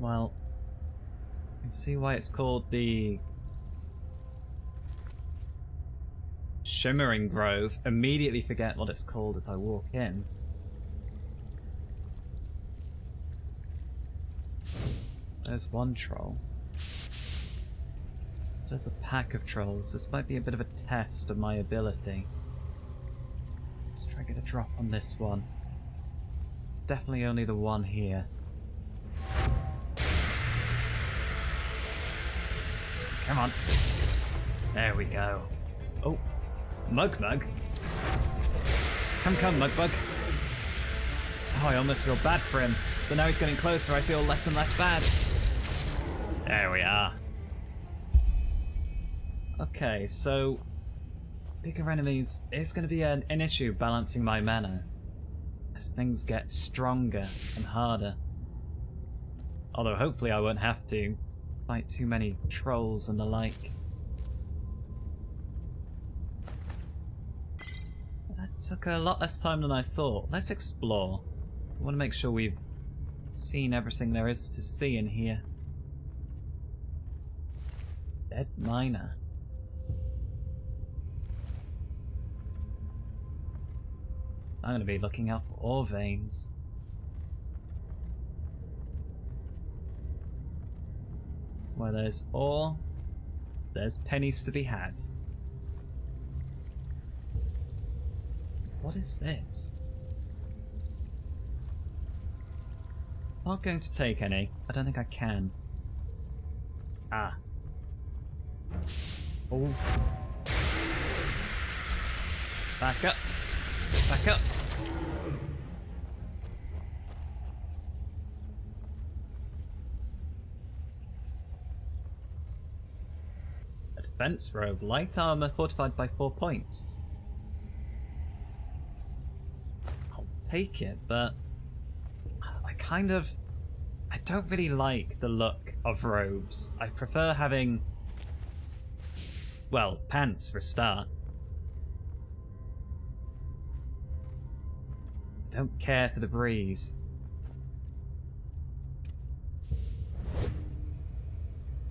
Well, I can see why it's called the Shimmering Grove. Immediately forget what it's called as I walk in. There's one troll. There's a pack of trolls. This might be a bit of a test of my ability. Let's try to get a drop on this one. It's definitely only the one here. Come on. There we go. Oh. Mug. Come, Mugbug. Oh, I almost feel bad for him. But now he's getting closer, I feel less and less bad. There we are. Okay, so bigger enemies is going to be an issue balancing my mana as things get stronger and harder. Although hopefully I won't have to fight too many trolls and the like. That took a lot less time than I thought. Let's explore. I want to make sure we've seen everything there is to see in here. Dead miner. I'm going to be looking out for ore veins. Where there's ore, there's pennies to be had. What is this? Not going to take any. I don't think I can. Ah. Oh. Back up. Back up. A defense robe. Light armor fortified by 4 points. I'll take it, but I don't really like the look of robes. I prefer having, well, pants for a start. I don't care for the breeze.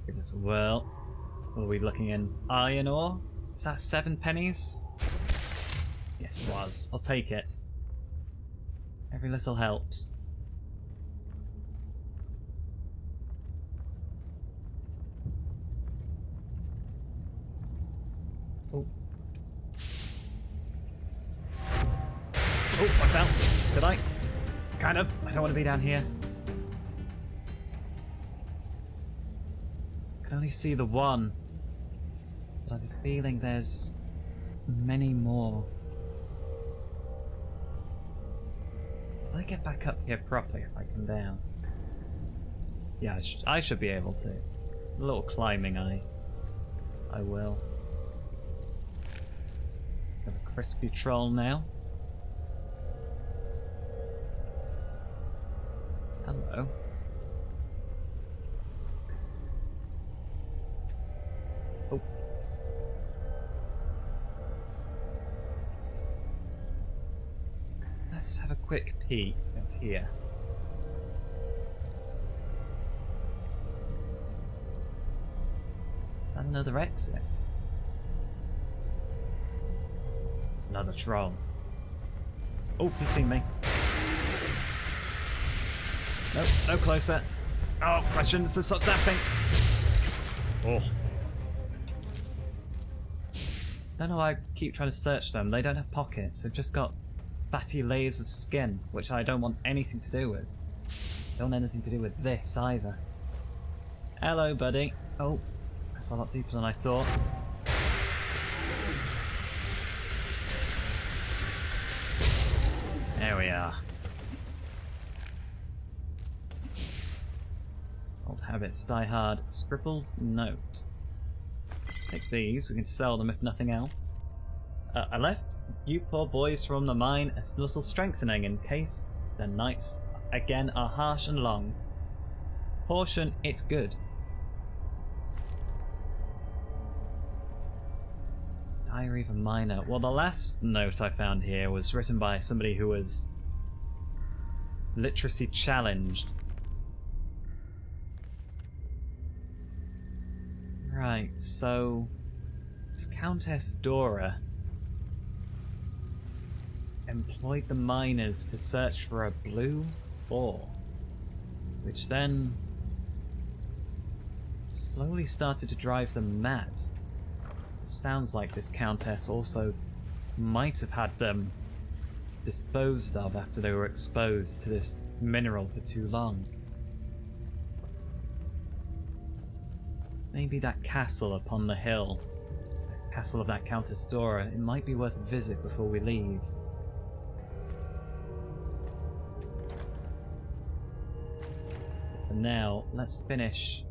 Give this a whirl. What are we looking in? Iron ore? Is that 7 pennies? Yes, it was. I'll take it. Every little helps. Oh. Oh, I fell. Did I? Kind of. I don't want to be down here. I can only see the one. But I have a feeling there's many more. Will I get back up here properly if I come down? Yeah, I should be able to. A little climbing, I will. Have a crispy troll now. Hello. Oh. Let's have a quick peek up here. Is that another exit? It's another troll. Oh, he's seen me. Nope, no closer. Oh, I shouldn't have stopped zapping. Oh. Don't know why I keep trying to search them. They don't have pockets. They've just got fatty layers of skin, which I don't want anything to do with. Don't want anything to do with this either. Hello, buddy. Oh, that's a lot deeper than I thought. There we are. Old habits die hard. Scribbled note. Take these, we can sell them if nothing else. I left you poor boys from the mine a little strengthening in case the nights again are harsh and long. Portion it good. Diary of a miner. Well, the last note I found here was written by somebody who was literacy challenged. Right, so this Countess Dora employed the miners to search for a blue ore, which then slowly started to drive them mad. Sounds like this Countess also might have had them disposed of after they were exposed to this mineral for too long. Maybe that castle upon the hill, the castle of that Countess Dora, it might be worth a visit before we leave. For now, let's finish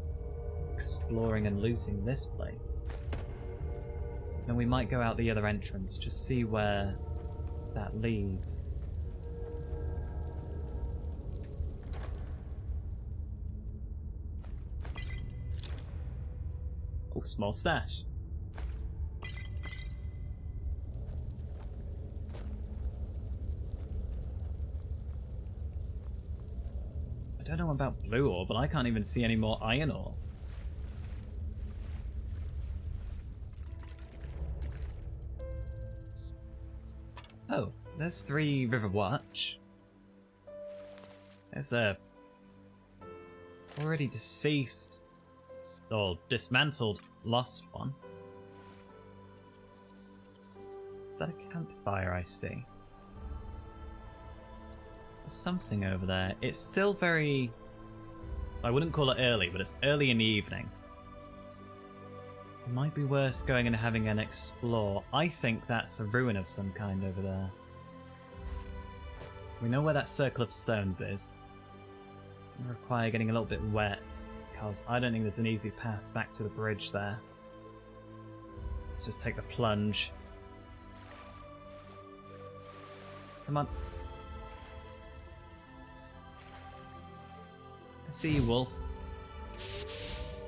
exploring and looting this place. Then we might go out the other entrance, just see where that leads. Oh, small stash. I don't know about blue ore, but I can't even see any more iron ore. Oh, there's 3 River Watch. There's a already deceased or dismantled lost one. Is that a campfire I see? There's something over there. It's still very... I wouldn't call it early, but it's early in the evening. It might be worth going and having an explore. I think that's a ruin of some kind over there. We know where that circle of stones is. It's going to require getting a little bit wet, because I don't think there's an easy path back to the bridge there. Let's just take the plunge. Come on. I see you, Wolf.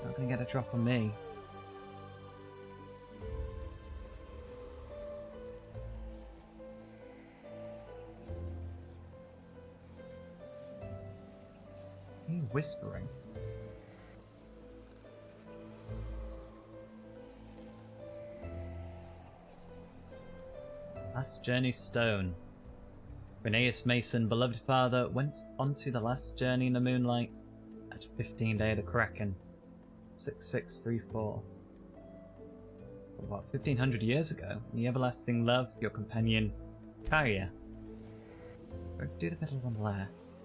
Not going to get a drop on me. Are you whispering? Last Journey Stone. Rheneas Mason, beloved father, went onto the last journey in the moonlight at 15 Day of the Kraken. 6634. What, 1500 years ago? The everlasting love, your companion, Karya. Or do the middle one last.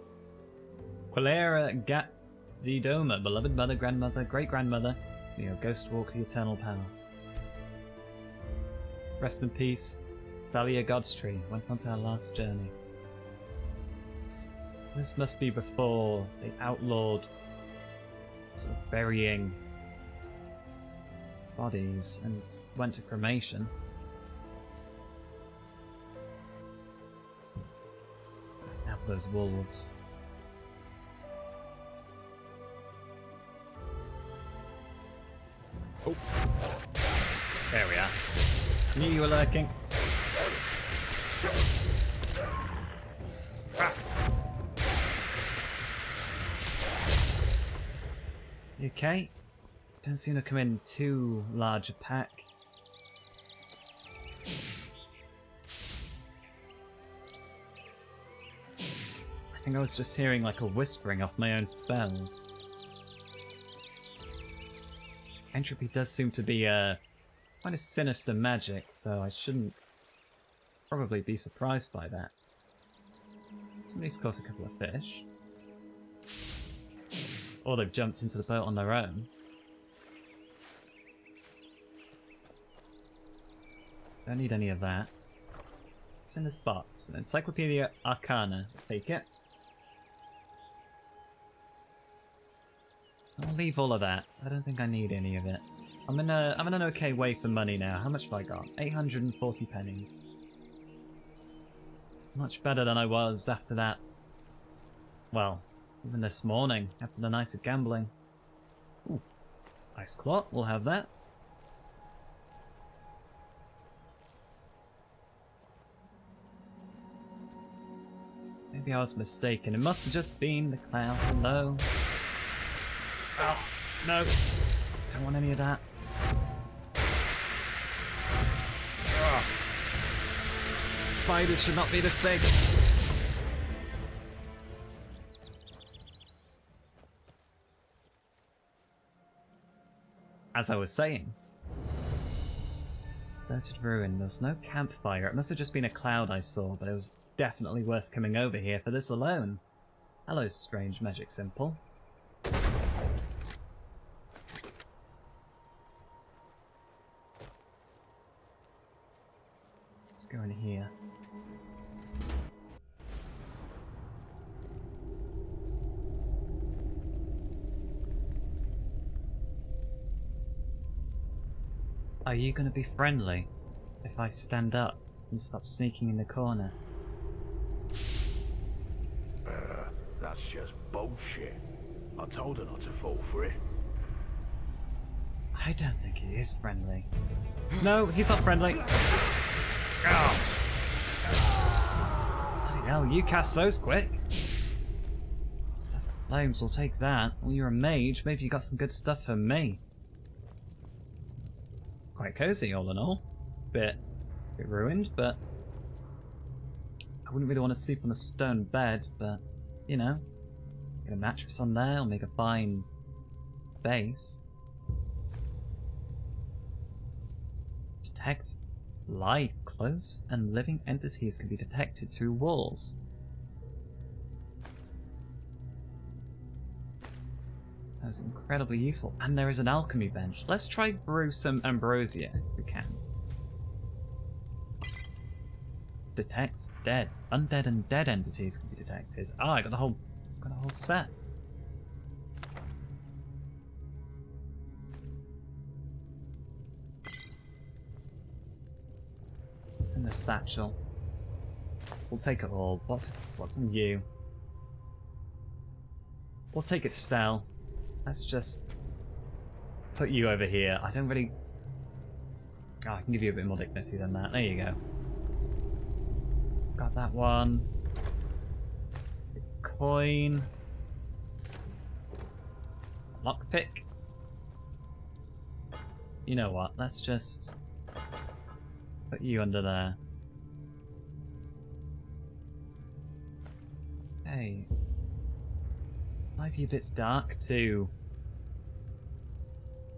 Quilera Gat Zidoma, beloved mother, grandmother, great-grandmother, may your ghost walk the eternal paths. Rest in peace, Salia Godstree went on to her last journey. This must be before they outlawed sort of burying bodies and went to cremation. Now those wolves. Oh. There we are. Knew you were lurking. Ah. You okay? Don't seem to come in too large a pack. I think I was just hearing like a whispering off my own spells. Entropy does seem to be quite a sinister magic, so I shouldn't probably be surprised by that. Somebody's caught a couple of fish. Or they've jumped into the boat on their own. Don't need any of that. What's in this box? An Encyclopedia Arcana. Take it. I'll leave all of that. I don't think I need any of it. I'm in an okay way for money now. How much have I got? 840 pennies. Much better than I was after that. Well, even this morning, after the night of gambling. Ooh. Ice Claw, we'll have that. Maybe I was mistaken. It must have just been the cloud below. Oh, no. Don't want any of that. Spiders should not be this big. As I was saying, deserted ruin. There was no campfire. It must have just been a cloud I saw, but it was definitely worth coming over here for this alone. Hello, strange magic simple. Let's go in here. Are you going to be friendly if I stand up and stop sneaking in the corner? That's just bullshit. I told her not to fall for it. I don't think he is friendly. No, he's not friendly. Oh. Bloody hell, you cast those quick. Stuff of flames, we'll take that. Well, you're a mage, maybe you got some good stuff for me. Quite cozy, all in all. Bit ruined, but I wouldn't really want to sleep on a stone bed, but, you know, get a mattress on there, I'll make a fine base. Detect life. Close and living entities can be detected through walls. Sounds incredibly useful. And there is an alchemy bench. Let's try brew some ambrosia if we can. Detects dead. Undead and dead entities can be detected. Ah, I got a whole set. What's in the satchel? We'll take it all. What's in you? We'll take it to sell. Let's just put you over here. I don't really... Oh, I can give you a bit more dignity than that. There you go. Got that one. Coin. Lockpick. You know what? Let's just put you under there. Hey. Might be a bit dark to, you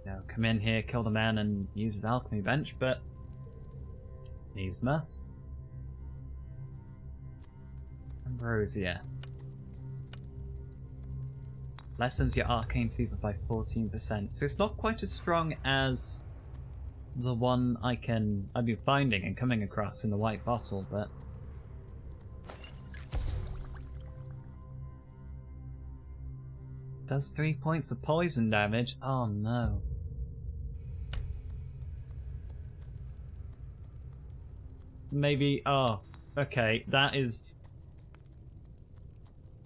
know, come in here, kill the man, and use his alchemy bench, but needs must. Ambrosia. Lessens your arcane fever by 14%, so it's not quite as strong as the one I've been finding and coming across in the white bottle, but does 3 points of poison damage. Oh no. Maybe, oh, okay, that is...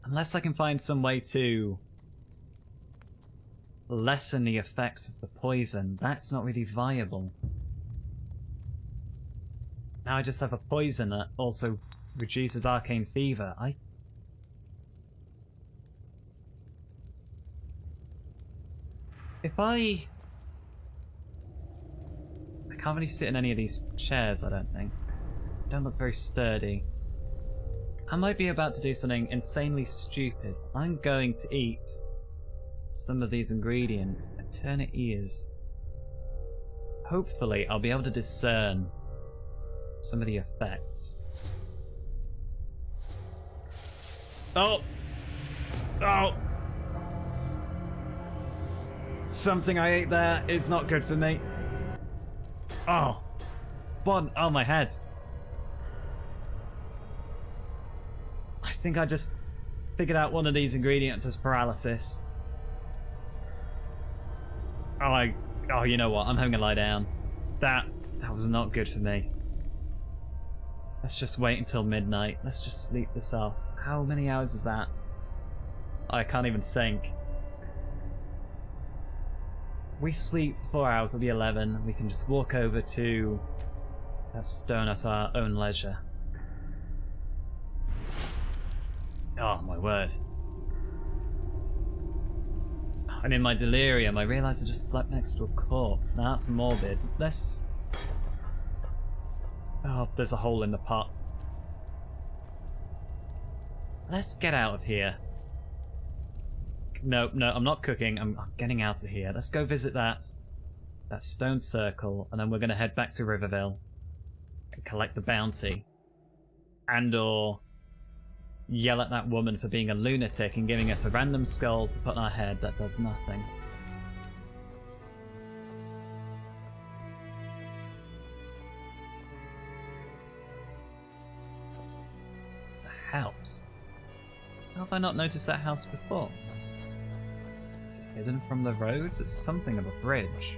Unless I can find some way to lessen the effect of the poison, that's not really viable. Now I just have a poison that also reduces arcane fever. I can't really sit in any of these chairs, I don't think. Don't look very sturdy. I might be about to do something insanely stupid. I'm going to eat some of these ingredients and turn it ears. Hopefully I'll be able to discern some of the effects. Oh! Oh! Something I ate there is not good for me. Oh! One! Oh, my head. I think I just figured out one of these ingredients as paralysis. Oh, you know what? I'm having to lie down. That was not good for me. Let's just wait until midnight. Let's just sleep this off. How many hours is that? I can't even think. We sleep 4 hours, it'll be 11. We can just walk over to that stone at our own leisure. Oh my word. And in my delirium, I realised I just slept next to a corpse. Now that's morbid. Oh, there's a hole in the pot. Let's get out of here. No, I'm not cooking. I'm getting out of here. Let's go visit that stone circle, and then we're going to head back to Riverville and collect the bounty. And/or yell at that woman for being a lunatic and giving us a random skull to put on our head that does nothing. It's a house. How have I not noticed that house before? Is it hidden from the road? It's something of a bridge.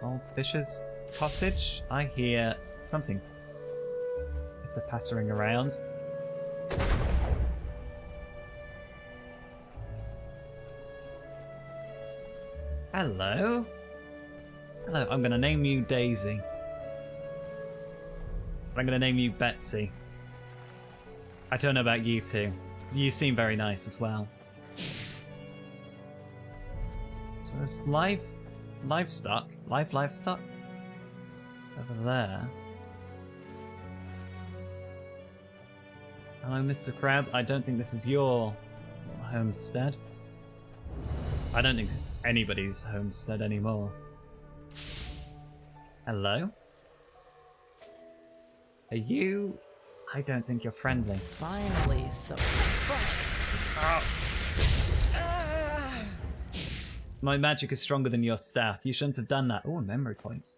Old Fisher's cottage? I hear something pitter-pattering around. Hello? Hello, I'm going to name you Daisy. I'm going to name you Betsy. I don't know about you two. You seem very nice as well. So there's livestock over there. Hello, Mr. Crab. I don't think this is your homestead. I don't think it's anybody's homestead anymore. Hello? Are you... I don't think you're friendly. Finally, some fun. My magic is stronger than your staff. You shouldn't have done that. Oh, memory points.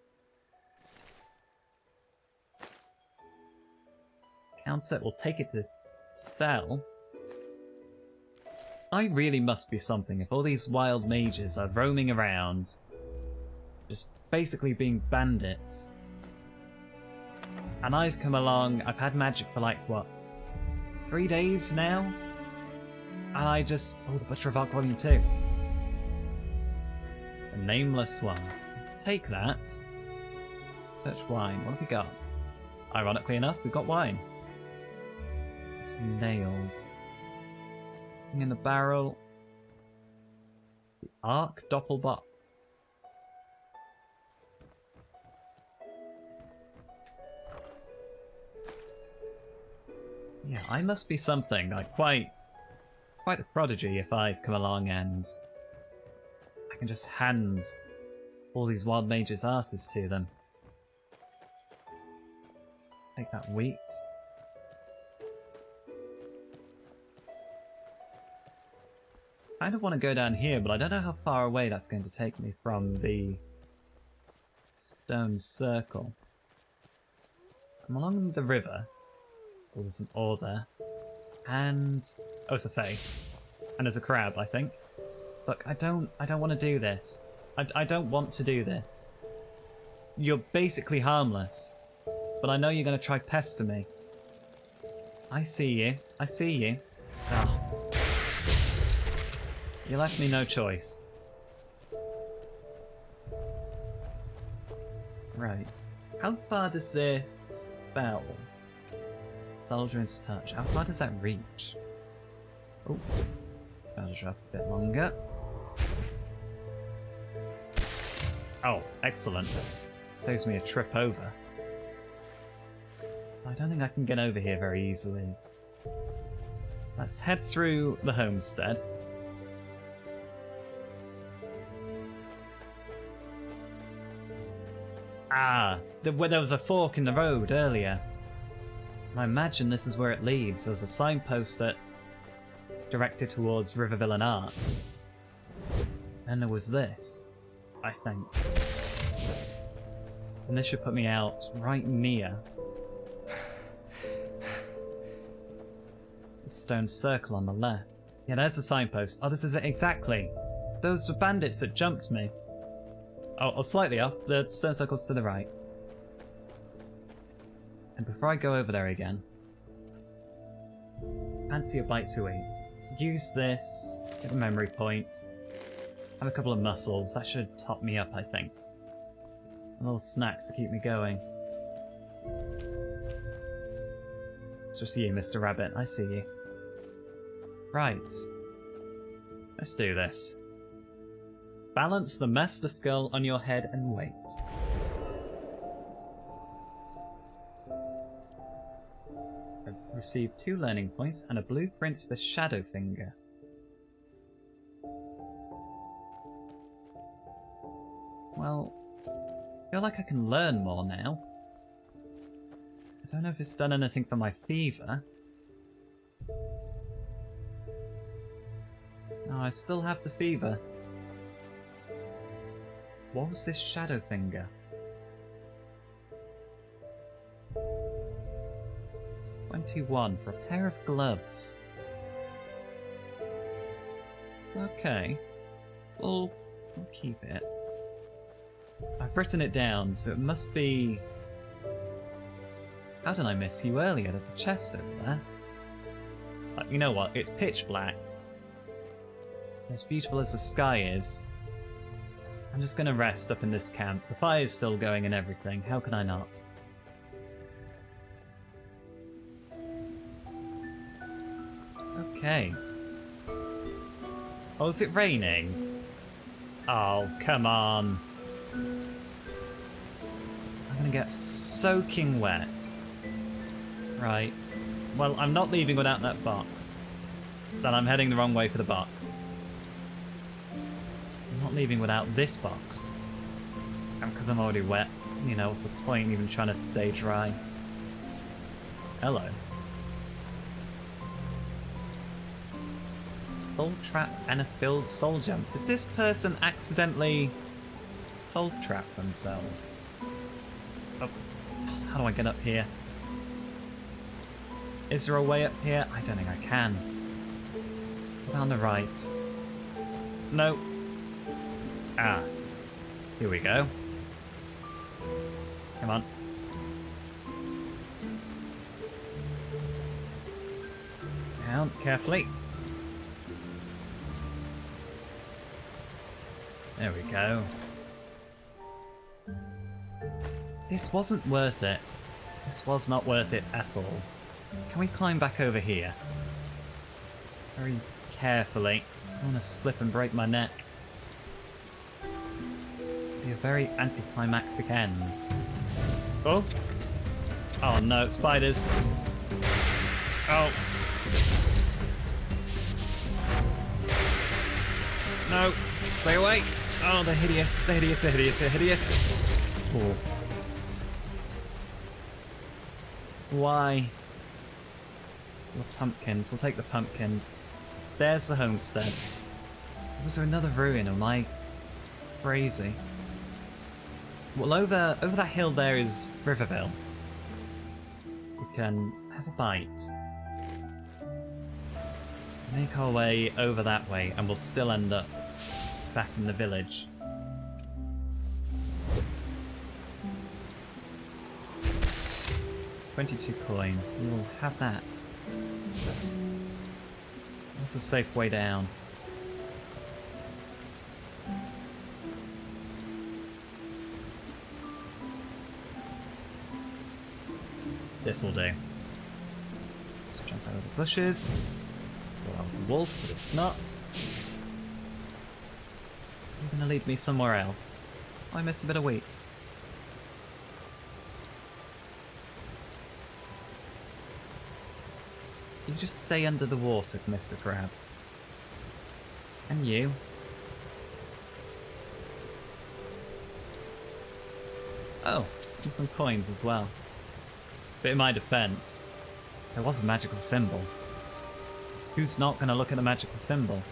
Counter. We'll take it to sell. I really must be something if all these wild mages are roaming around, just basically being bandits. And I've come along, I've had magic for like, what, 3 days now? And I just... Oh, the Butcher of Arc Volume 2. The nameless one. Take that. Search wine. What have we got? Ironically enough, we've got wine. Some nails. Thing in the barrel. The Arc Doppelbock. Yeah, I must be something, like quite the prodigy if I've come along and I can just hand all these wild mages' asses to them. Take that wheat. I kind of want to go down here, but I don't know how far away that's going to take me from the stone circle. I'm along the river. Oh, there's an ore there. And... oh, it's a face. And there's a crab, I think. Look, I don't want to do this. I don't want to do this. You're basically harmless. But I know you're going to try pester me. I see you. I see you. Oh. You left me no choice. Right. How far does this spell? Soldier's Touch. How far does that reach? Oh. Gotta drop a bit longer. Oh, excellent. Saves me a trip over. I don't think I can get over here very easily. Let's head through the homestead. Ah, where there was a fork in the road earlier. I imagine this is where it leads. There's a signpost that directed towards Riverville and Ark. And there was this, I think. And this should put me out right near the stone circle on the left. Yeah, there's the signpost. Oh, this is it exactly. Those were bandits that jumped me. Oh, slightly off. The stone circle's to the right. And before I go over there again, fancy a bite to eat. Let's use this, get a memory point, have a couple of mussels. That should top me up, I think. A little snack to keep me going. It's just you, Mr. Rabbit. I see you. Right. Let's do this. Balance the master skull on your head and wait. I've received 2 learning points and a blueprint for Shadowfinger. Well, I feel like I can learn more now. I don't know if it's done anything for my fever. No, I still have the fever. What was this Shadowfinger? 21 for a pair of gloves. Okay. We'll keep it. I've written it down, so it must be... How did I miss you earlier? There's a chest over there. You know what? It's pitch black. As beautiful as the sky is, I'm just gonna rest up in this camp. The fire's still going and everything. How can I not? Okay. Oh, is it raining? Oh, come on. I'm gonna get soaking wet. Right. Well, I'm not leaving without that box. Then I'm heading the wrong way for the box. I'm not leaving without this box. Because I'm already wet. You know, what's the point even trying to stay dry? Hello. Soul trap and a filled soul gem. Did this person accidentally soul trap themselves? Oh, how do I get up here? Is there a way up here? I don't think I can. On the right. No. Ah. Here we go. Come on. Down, carefully. There we go. This wasn't worth it. This was not worth it at all. Can we climb back over here? Very carefully. I don't want to slip and break my neck. It'd be a very anticlimactic end. Oh! Oh no, spiders! Oh! No! Stay away! Oh, they're hideous, they're hideous, they're hideous, they're hideous! Oh. Why? The pumpkins, we'll take the pumpkins. There's the homestead. Was there another ruin? Am I crazy? Well, over that hill there is Riverville. We can have a bite. Make our way over that way and we'll still end up back in the village. $22 coin. We will have that. That's a safe way down. This will do. Let's jump over the bushes. Well, that was a wolf, but it's not. You're gonna lead me somewhere else. Oh, I missed a bit of wheat. You just stay under the water, Mr. Crab. And you. Oh, and some coins as well. But in my defense, there was a magical symbol. Who's not going to look at the magical symbol?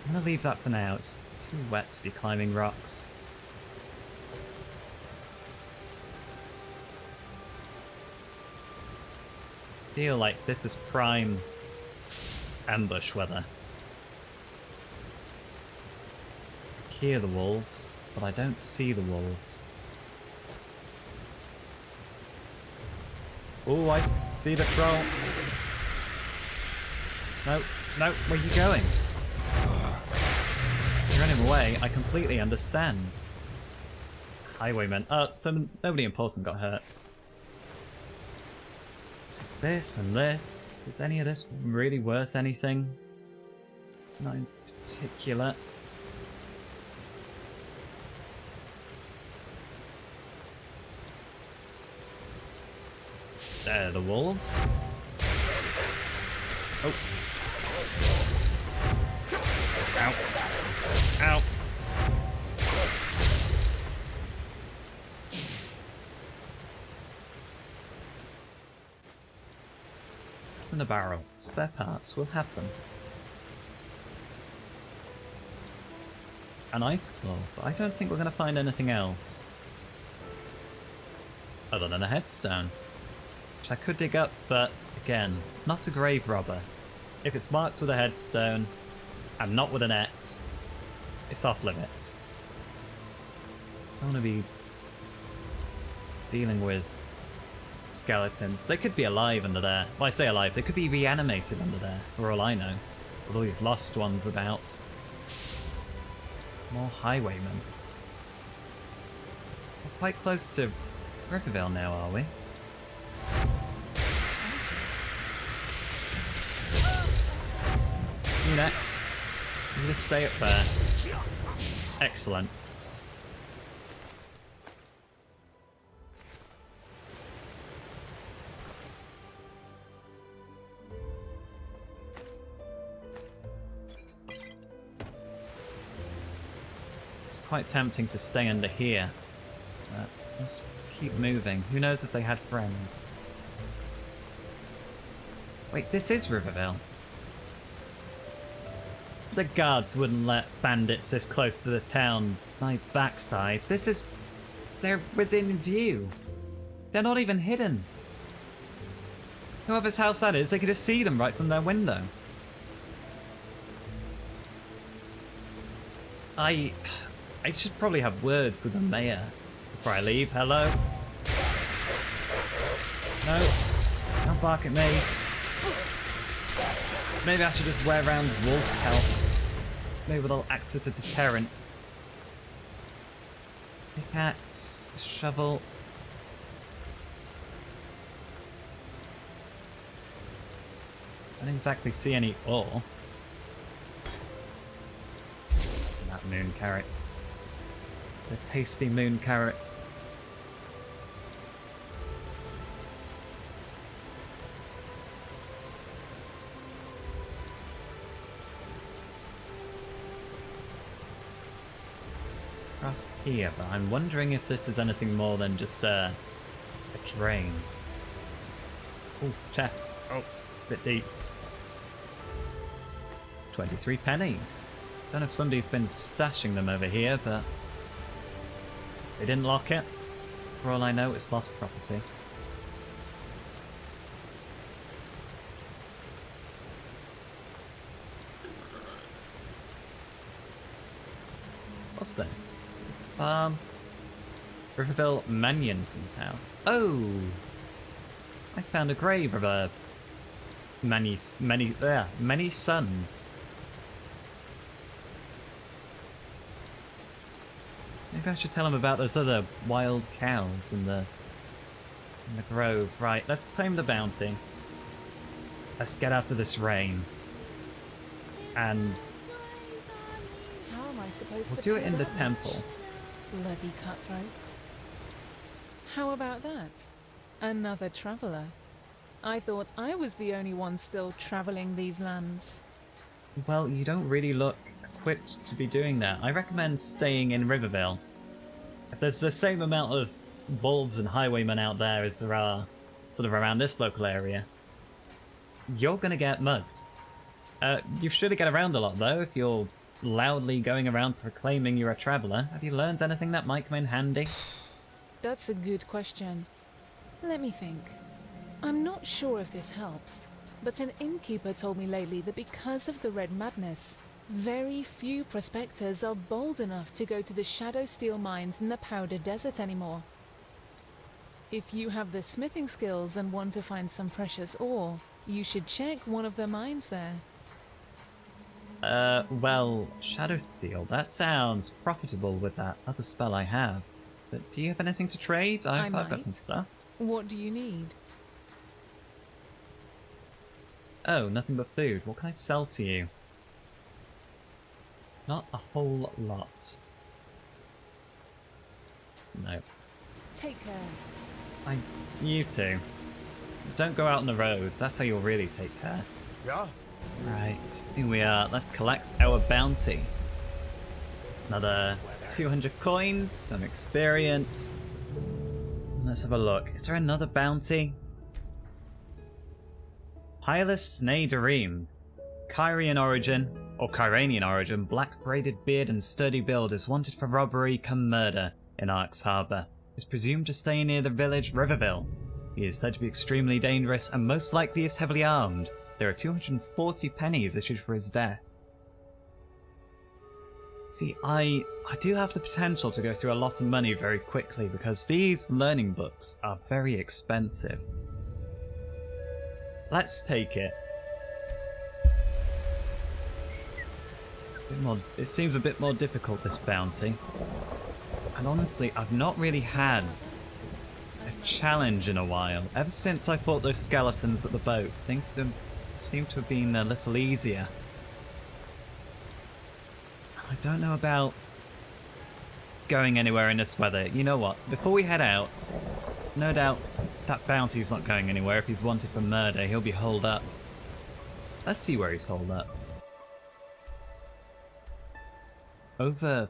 I'm going to leave that for now. It's too wet to be climbing rocks. I feel like this is prime ambush weather. I hear the wolves, but I don't see the wolves. Oh, I see the troll. No, no, where are you going? You're running away, I completely understand. Highwaymen. Oh, so nobody important got hurt. So this and this. Is any of this really worth anything? Not in particular. There, the wolves. Oh. Ow. Ow. What's in the barrel? Spare parts. We'll have them. An ice claw, but I don't think we're going to find anything else. Other than a headstone. Which I could dig up, but again, not a grave robber. If it's marked with a headstone, and not with an X, it's off limits. I don't want to be dealing with skeletons. They could be alive under there. Well, I say alive, they could be reanimated under there, for all I know. With all these lost ones about. More highwaymen. We're quite close to Rivervale now, are we? You next. You just stay up there. Excellent. It's quite tempting to stay under here. But let's keep moving. Who knows if they had friends? Wait, this is Rivervale. The guards wouldn't let bandits this close to the town. My backside. This is... They're within view. They're not even hidden. Whoever's house that is, they could just see them right from their window. I should probably have words with the mayor before I leave. Hello? No. Don't bark at me. Maybe I should just wear around wolf pelts. Maybe they'll act as a deterrent. Pickaxe, shovel. I don't exactly see any ore. That moon carrot. The tasty moon carrot. Across here, but I'm wondering if this is anything more than just a drain. Oh, chest. Oh, it's a bit deep. 23 pennies. Don't know if somebody's been stashing them over here, but they didn't lock it. For all I know, it's lost property. What's this? Is this a farm? Riverville Mannionson's house. Oh! I found a grave of a many sons. Maybe I should tell him about those other wild cows in the grove. Right, let's claim the bounty. Let's get out of this rain. And How am I supposed we'll to do pay it in the that temple. much? Bloody cutthroats. How about that? Another traveller. I thought I was the only one still travelling these lands. Well, you don't really look equipped to be doing that. I recommend staying in Rivervale. If there's the same amount of wolves and highwaymen out there as there are sort of around this local area, you're going to get mugged. You should get around a lot, though, if you're loudly going around proclaiming you're a traveller. Have you learned anything that might come in handy? That's a good question. Let me think. I'm not sure if this helps, but an innkeeper told me lately that because of the Red Madness, very few prospectors are bold enough to go to the Shadow Steel mines in the Powder Desert anymore. If you have the smithing skills and want to find some precious ore, you should check one of the mines there. Well, Shadow Steel, that sounds profitable with that other spell I have. But do you have anything to trade? I've got some stuff. What do you need? Oh, nothing but food. What can I sell to you? Not a whole lot. No. Take care. You too. Don't go out on the roads. That's how you'll really take care. Yeah? Right, here we are. Let's collect our bounty. Another 200 coins, some experience. Let's have a look. Is there another bounty? Hylas Snadereem. Kyrian origin, or Kyranian origin, black braided beard and sturdy build is wanted for robbery come murder in Ark's Harbour. Is presumed to stay near the village Riverville. He is said to be extremely dangerous and most likely is heavily armed. There are 240 pennies issued for his death. See, I do have the potential to go through a lot of money very quickly because these learning books are very expensive. Let's take it. It seems a bit more difficult, this bounty. And honestly, I've not really had a challenge in a while. Ever since I fought those skeletons at the boat, things seem to have been a little easier. I don't know about going anywhere in this weather. You know what? Before we head out, no doubt that bounty's not going anywhere. If he's wanted for murder, he'll be holed up. Let's see where he's holed up. Over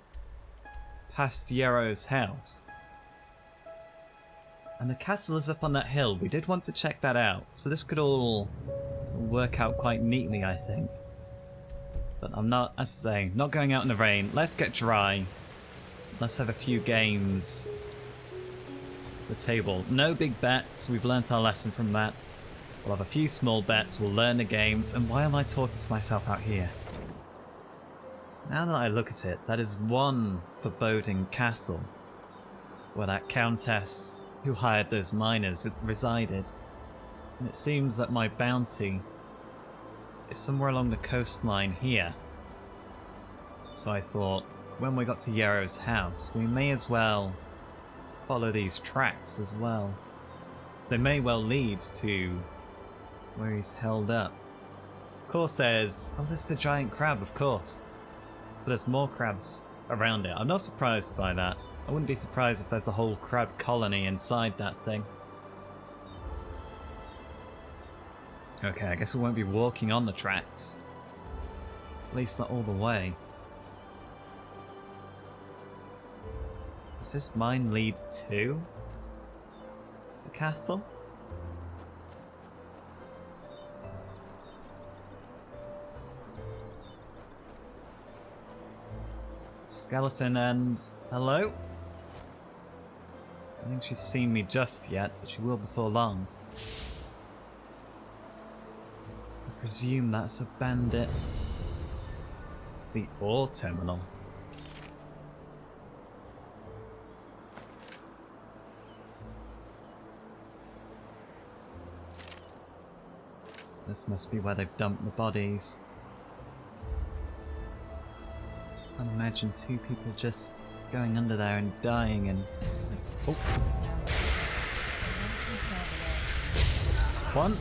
past Yarrow's house. And the castle is up on that hill. We did want to check that out, so this could all work out quite neatly, I think. But I'm not, as I say, not going out in the rain. Let's get dry. Let's have a few games. The table. No big bets. We've learnt our lesson from that. We'll have a few small bets. We'll learn the games. And why am I talking to myself out here? Now that I look at it, that is one foreboding castle where that countess who hired those miners resided. And it seems that my bounty is somewhere along the coastline here. So I thought, when we got to Yarrow's house, we may as well follow these tracks as well. They may well lead to where he's held up. Of course there's the giant crab, of course. But there's more crabs around it. I'm not surprised by that. I wouldn't be surprised if there's a whole crab colony inside that thing. Okay, I guess we won't be walking on the tracks. At least not all the way. Does this mine lead to the castle? Skeleton and... hello? I don't think she's seen me just yet, but she will before long. I presume that's a bandit. The ore terminal. This must be where they've dumped the bodies. I can't imagine two people just going under there and dying and... oh. There's one.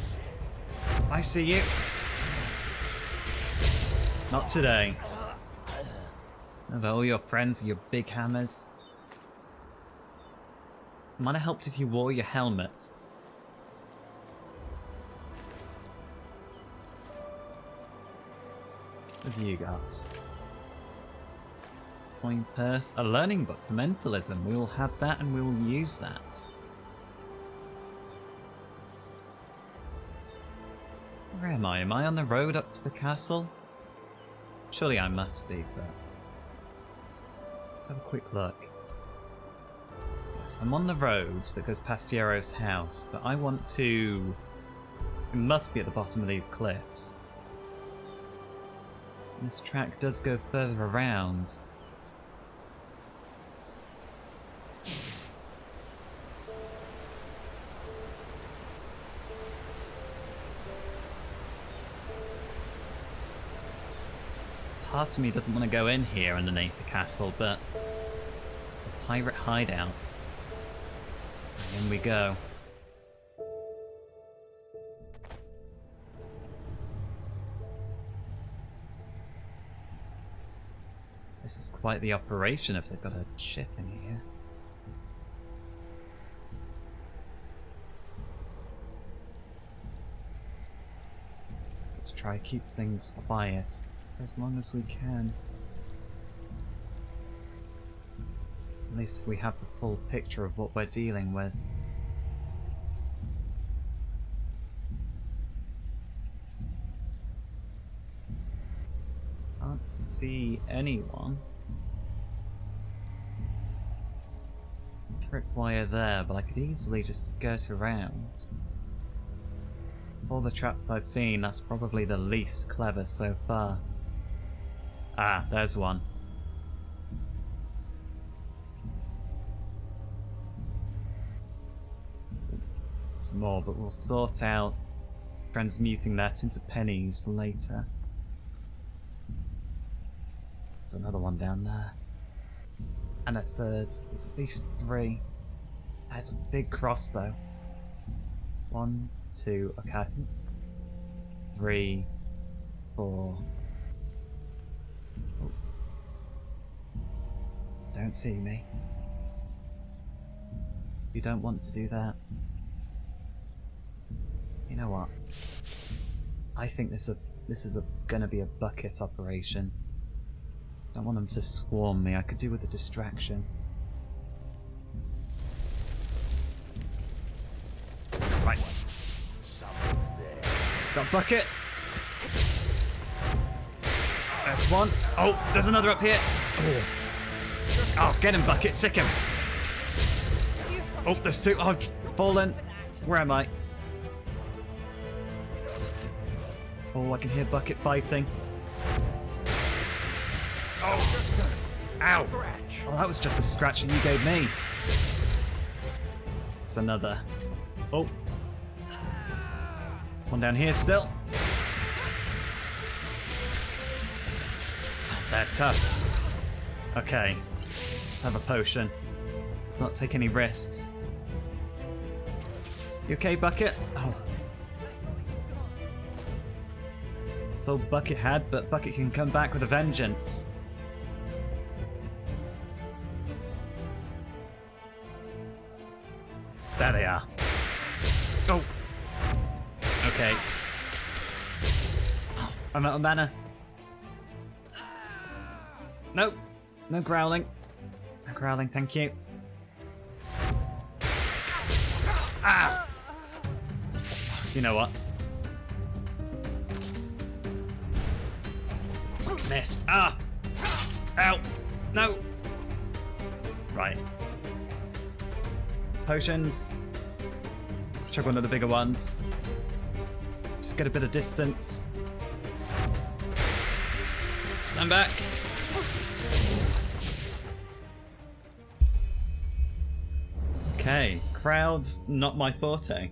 I see you. Not today. Have all your friends your big hammers. Might have helped if you wore your helmet. What have you got? Coin purse. A learning book for mentalism. We will have that and we will use that. Where am I? Am I on the road up to the castle? Surely I must be, but... let's have a quick look. Yes, I'm on the road that goes past Yarrow's house, but I want to... it must be at the bottom of these cliffs. And this track does go further around. Part of me doesn't want to go in here underneath the castle, but the pirate hideout. And in we go. This is quite the operation if they've got a ship in here. try to keep things quiet for as long as we can. At least we have the full picture of what we're dealing with. Can't see anyone. Tripwire there, but I could easily just skirt around. All the traps I've seen, that's probably the least clever so far. Ah, there's one. Some more, but we'll sort out transmuting that into pennies later. There's another one down there. And a third. There's at least 3. There's a big crossbow. 1, 2, okay, I think 3, 4. Oh. Don't see me. You don't want to do that. You know what? I think this is gonna be a bucket operation. Don't want them to swarm me. I could do with a distraction. Right. Something's there. Got bucket. There's one. Oh, there's another up here. Oh, get him, bucket. Sick him. Oh, there's 2. Oh, fallen. Where am I? Oh, I can hear bucket fighting. Oh! Ow! Well, that was just a scratch that you gave me. It's another. Oh. One down here still. They're tough. Okay. Let's have a potion. Let's not take any risks. You okay, Bucket? Oh. That's all Bucket had, but Bucket can come back with a vengeance. There they are. Oh. Okay. I'm out of mana. Nope. No growling. No growling, thank you. Ah! You know what? Missed. Ah! Ow! No! Right. Potions. Let's chug one of the bigger ones. Just get a bit of distance. Stand back. Okay, crowds, not my forte.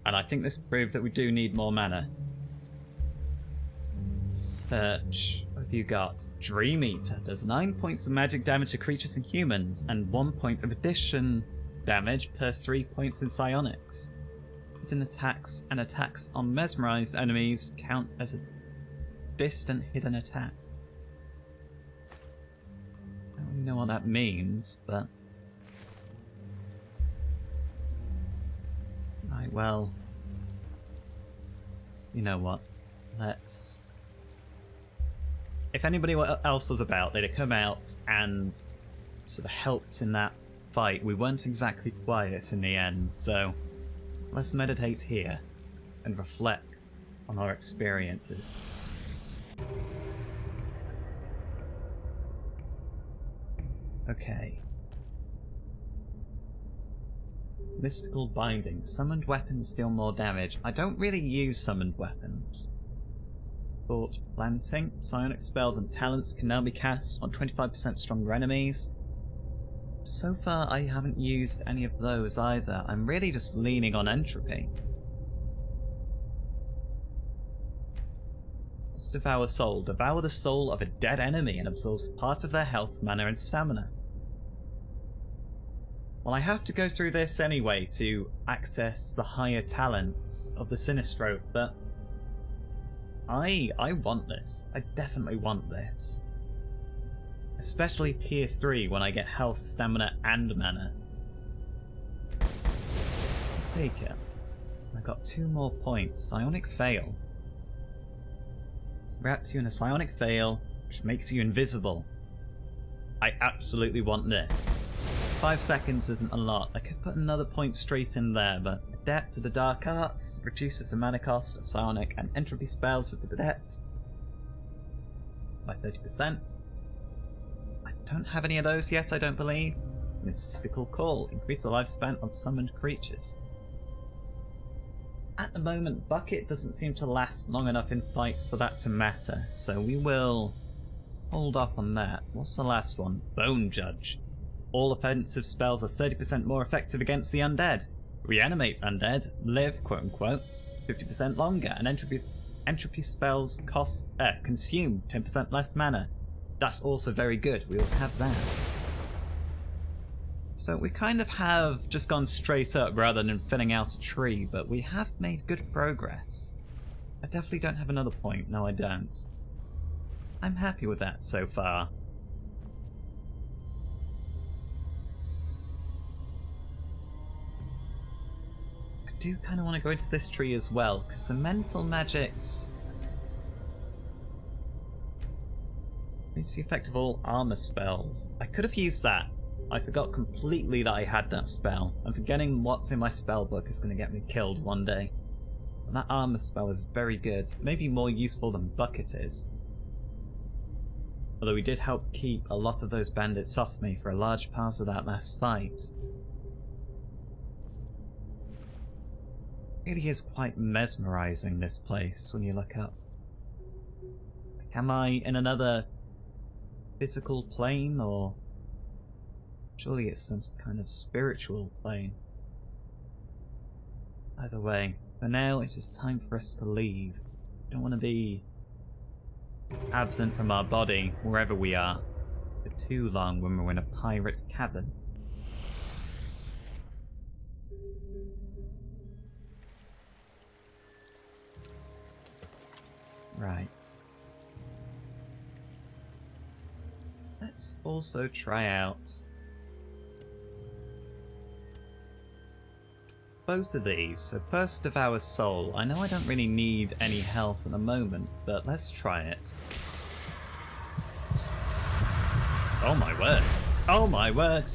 And I think this proved that we do need more mana. Search. What have you got? Dream Eater does 9 points of magic damage to creatures and humans, and 1 point of addition damage per 3 points in psionics. Hidden attacks and attacks on mesmerized enemies count as a distant hidden attack. I don't really know what that means, but... Right, well... You know what? Let's... If anybody else was about, they'd have come out and sort of helped in that fight. We weren't exactly quiet in the end, so let's meditate here and reflect on our experiences. Okay. Mystical Binding. Summoned weapons deal more damage. I don't really use summoned weapons. Thought Planting. Psionic spells and talents can now be cast on 25% stronger enemies. So far I haven't used any of those either. I'm really just leaning on entropy. Let's devour soul. Devour the soul of a dead enemy and absorbs part of their health, mana and stamina. Well, I have to go through this anyway to access the higher talents of the Sinistro, but I want this. I definitely want this. Especially tier 3 when I get health, stamina and mana. I'll take it. I got 2 more points. Psionic Veil. Wraps you in a Psionic Veil, which makes you invisible. I absolutely want this. 5 seconds isn't a lot. I could put another point straight in there, but Adept to the Dark Arts reduces the mana cost of Psionic and Entropy spells at the Adept by 30%. I don't have any of those yet, I don't believe. Mystical Call. Increase the lifespan of summoned creatures. At the moment, Bucket doesn't seem to last long enough in fights for that to matter, so we will hold off on that. What's the last one? Bone Judge. All offensive spells are 30% more effective against the undead. Reanimate undead, live, quote-unquote, 50% longer, and entropy spells consume 10% less mana. That's also very good. We will have that. So we kind of have just gone straight up rather than filling out a tree, but we have made good progress. I definitely don't have another point. No, I don't. I'm happy with that so far. I do kind of want to go into this tree as well, because the mental magics... It's the effect of all armor spells. I could have used that. I forgot completely that I had that spell, and forgetting what's in my spell book is going to get me killed one day. And that armor spell is very good, maybe more useful than Bucket is. Although we did help keep a lot of those bandits off me for a large part of that last fight. It really is quite mesmerizing, this place, when you look up. Like, am I in another physical plane, or... Surely it's some kind of spiritual plane. Either way, for now it is time for us to leave. We don't want to be absent from our body, wherever we are, for too long when we're in a pirate's cabin. Right. Let's also try out both of these. So first, Devour Soul. I know I don't really need any health at the moment, but let's try it. Oh my word. Oh my word.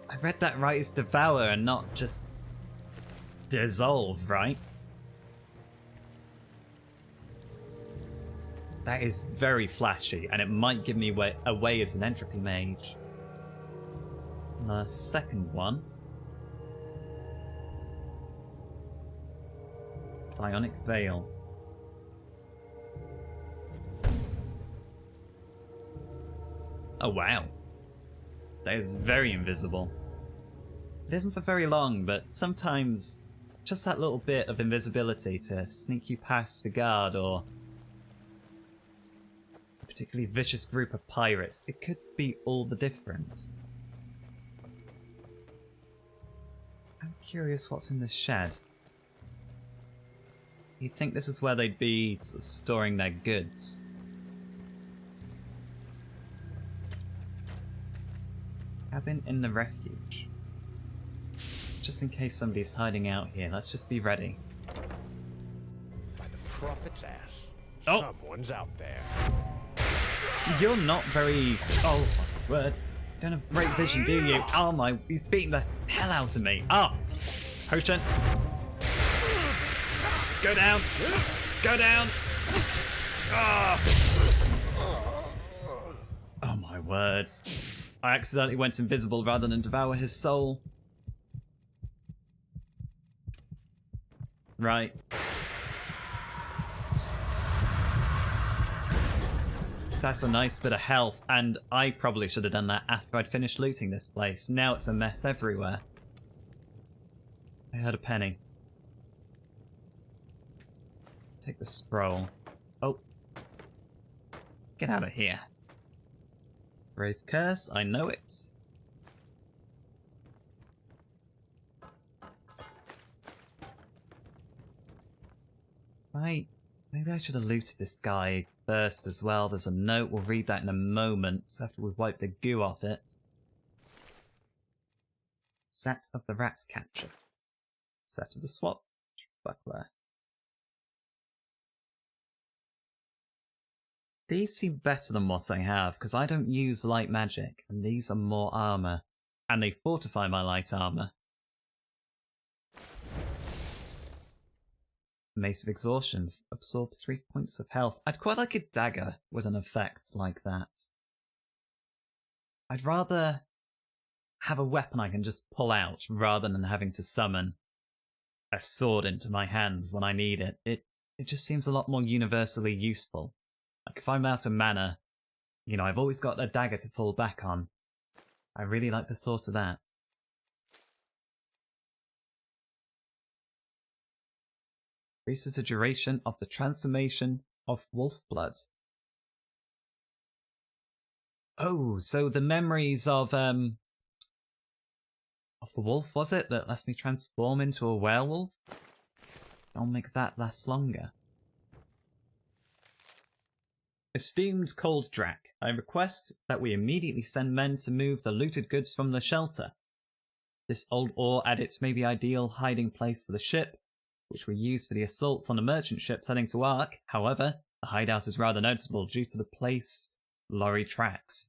I read that right, it's Devour and not just Dissolve, right? That is very flashy, and it might give me away as an entropy mage. And the second one, Psionic Veil. Oh wow. That is very invisible. It isn't for very long, but sometimes just that little bit of invisibility to sneak you past a guard or a particularly vicious group of pirates, it could be all the difference. I'm curious what's in this shed. You'd think this is where they'd be sort of storing their goods. Cabin in the refuge. Just in case somebody's hiding out here, let's just be ready. By the prophet's ass, Oh. someone's out there. You're not very... Oh, my word. You don't have great vision, do you? Oh my... He's beating the hell out of me. Oh! Potion. Go down! Go down! Oh. Oh my words. I accidentally went invisible rather than devour his soul. Right. That's a nice bit of health, and I probably should have done that after I'd finished looting this place. Now it's a mess everywhere. I heard a penny. Take the scroll. Oh. Get out of here. Brave curse, I know it. Right. Maybe I should have looted this guy first as well. There's a note. We'll read that in a moment after we've wiped the goo off it. Set of the rat capture. Set of the swap buckler. these seem better than what I have, because I don't use light magic, and these are more armor. And they fortify my light armor. Mace of Exhaustions. Absorb 3 points of health. I'd quite like a dagger with an effect like that. I'd rather have a weapon I can just pull out, rather than having to summon a sword into my hands when I need it. It just seems a lot more universally useful. Like, if I'm out of mana, you know, I've always got a dagger to fall back on. I really like the thought of that. Increases the duration of the transformation of wolf blood. Oh, so the memories of the wolf, was it, that lets me transform into a werewolf? I'll make that last longer. Esteemed Cold Drac, I request that we immediately send men to move the looted goods from the shelter. This old ore adit may be ideal hiding place for the ship, which we use for the assaults on the merchant ships heading to Ark. However, the hideout is rather noticeable due to the placed lorry tracks.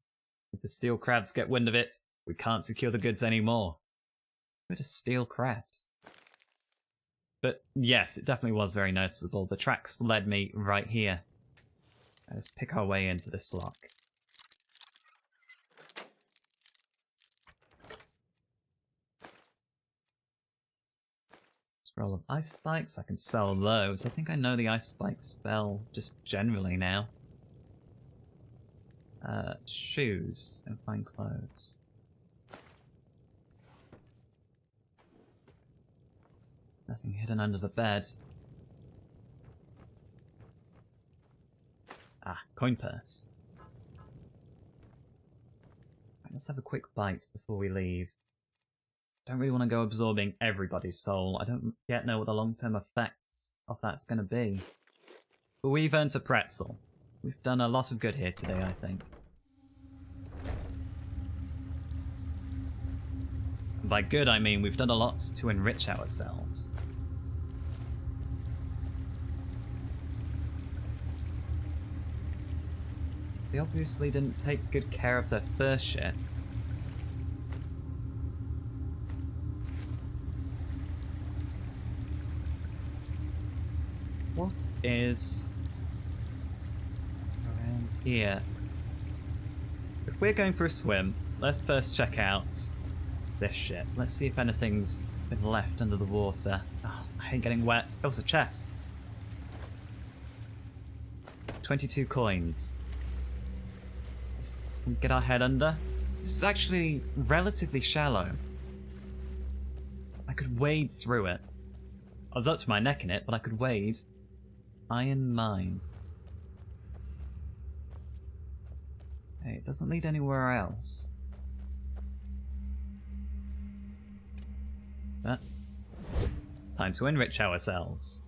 If the steel crabs get wind of it, we can't secure the goods anymore. Where are steel crabs? But yes, it definitely was very noticeable. The tracks led me right here. Let's pick our way into this lock. Scroll of ice spikes. I can sell those. I think I know the ice spike spell just generally now. Shoes and fine clothes. Nothing hidden under the bed. Ah, coin purse. Right, let's have a quick bite before we leave. Don't really want to go absorbing everybody's soul. I don't yet know what the long-term effects of that's going to be. But we've earned a pretzel. We've done a lot of good here today, I think. And by good, I mean we've done a lot to enrich ourselves. They obviously didn't take good care of their first ship. What is around here? If we're going for a swim, let's first check out this ship. Let's see if anything's been left under the water. Oh, I hate getting wet. Oh, it's a chest. 22 coins. Just get our head under. This is actually relatively shallow. I could wade through it. I was up to my neck in it, but I could wade. Iron mine. Okay, it doesn't lead anywhere else. But time to enrich ourselves.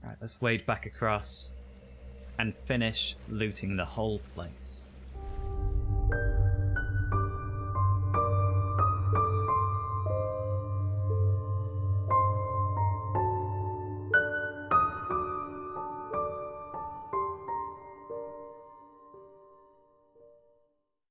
Right, let's wade back across and finish looting the whole place.